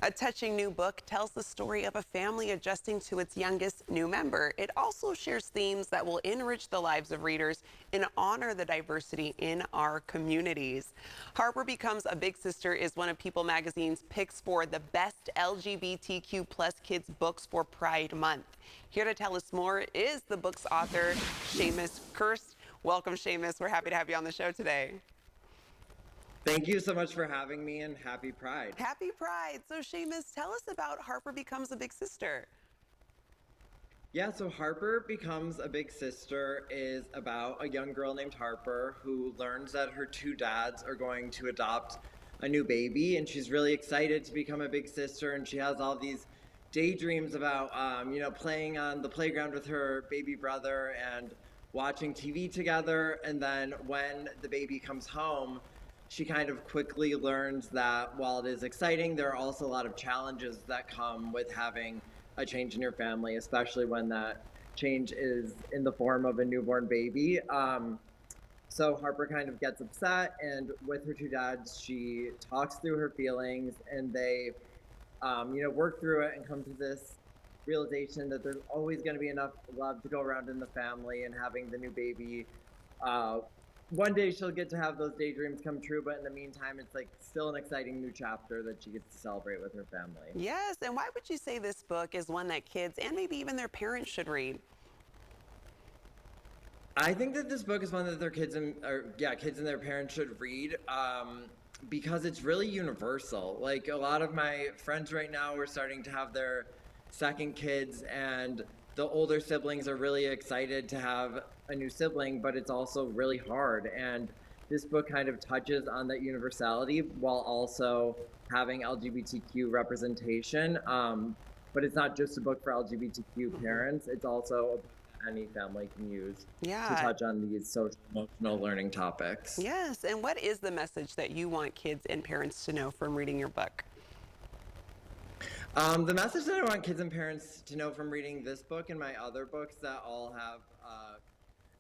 A touching new book tells the story of a family adjusting to its youngest new member. It also shares themes that will enrich the lives of readers and honor the diversity in our communities. Harper Becomes a Big Sister is one of People Magazine's picks for the best LGBTQ plus kids books for Pride Month. Here to tell us more is the book's author, Seamus Kirst. Welcome, Seamus. We're happy to have you on the show today. Thank you so much for having me, and happy Pride. Happy Pride. So, Seamus, tell us about Harper Becomes a Big Sister. Yeah, so Harper Becomes a Big Sister is about a young girl named Harper who learns that her two dads are going to adopt a new baby, and she's really excited to become a big sister, and she has all these daydreams about, playing on the playground with her baby brother and watching TV together. And then when the baby comes home, she kind of quickly learns that while it is exciting, there are also a lot of challenges that come with having a change in your family, especially when that change is in the form of a newborn baby. So Harper kind of gets upset, and with her two dads, she talks through her feelings, and they, work through it and come to this realization that there's always going to be enough love to go around in the family, and having the new baby uh, one day she'll get to have those daydreams come true, but in the meantime, it's like still an exciting new chapter that she gets to celebrate with her family. Yes, and why would you say this book is one that kids and maybe even their parents should read? I think that this book is one that their kids and their parents should read, because it's really universal. Like, a lot of my friends right now are starting to have their second kids, and the older siblings are really excited to have a new sibling, but it's also really hard. And this book kind of touches on that universality while also having LGBTQ representation. But it's not just a book for LGBTQ parents, it's also a book that any family can use to touch on these social emotional learning topics. Yes, and what is the message that you want kids and parents to know from reading your book? The message that I want kids and parents to know from reading this book and my other books that all have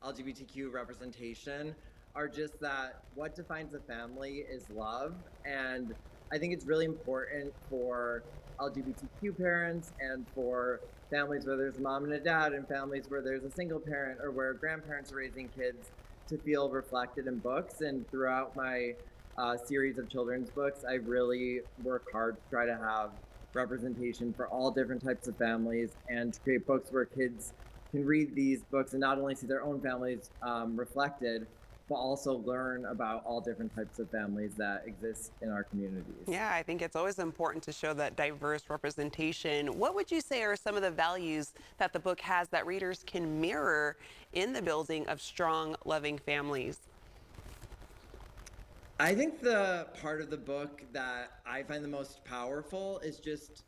LGBTQ representation are just that what defines a family is love. And I think it's really important for LGBTQ parents and for families where there's a mom and a dad, and families where there's a single parent or where grandparents are raising kids, to feel reflected in books. And throughout my series of children's books, I really work hard to try to have representation for all different types of families, and to create books where kids can read these books and not only see their own families reflected, but also learn about all different types of families that exist in our communities. Yeah, I think it's always important to show that diverse representation. What would you say are some of the values that the book has that readers can mirror in the building of strong, loving families? I think the part of the book that I find the most powerful is just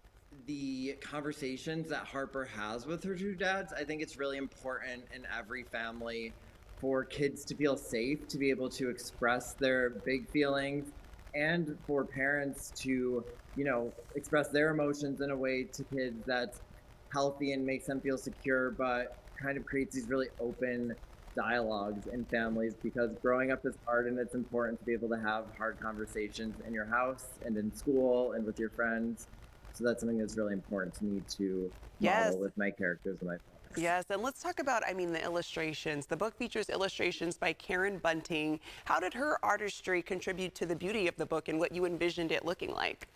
the conversations that Harper has with her two dads. I think it's really important in every family for kids to feel safe, to be able to express their big feelings, and for parents to, express their emotions in a way to kids that's healthy and makes them feel secure, but kind of creates these really open dialogues in families, because growing up is hard, and it's important to be able to have hard conversations in your house and in school and with your friends. So that's something that's really important to me to model with my characters and my books. Yes, and let's talk about, the illustrations. The book features illustrations by Karen Bunting. How did her artistry contribute to the beauty of the book and what you envisioned it looking like?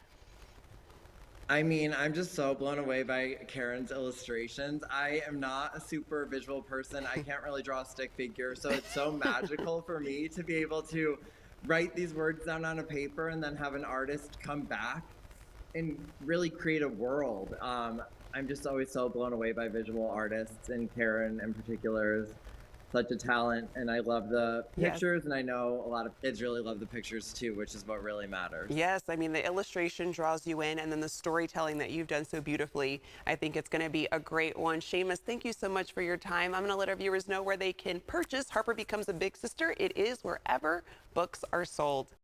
I'm just so blown away by Karen's illustrations. I am not a super visual person. I can't really draw a stick figure, so it's so magical for me to be able to write these words down on a paper and then have an artist come back and really create a world. I'm just always so blown away by visual artists, and Karen in particular is such a talent, and I love the pictures, and I know a lot of kids really love the pictures too, which is what really matters. Yes, the illustration draws you in, and then the storytelling that you've done so beautifully. I think it's going to be a great one. Seamus, thank you so much for your time. I'm going to let our viewers know where they can purchase Harper Becomes a Big Sister. It is wherever books are sold.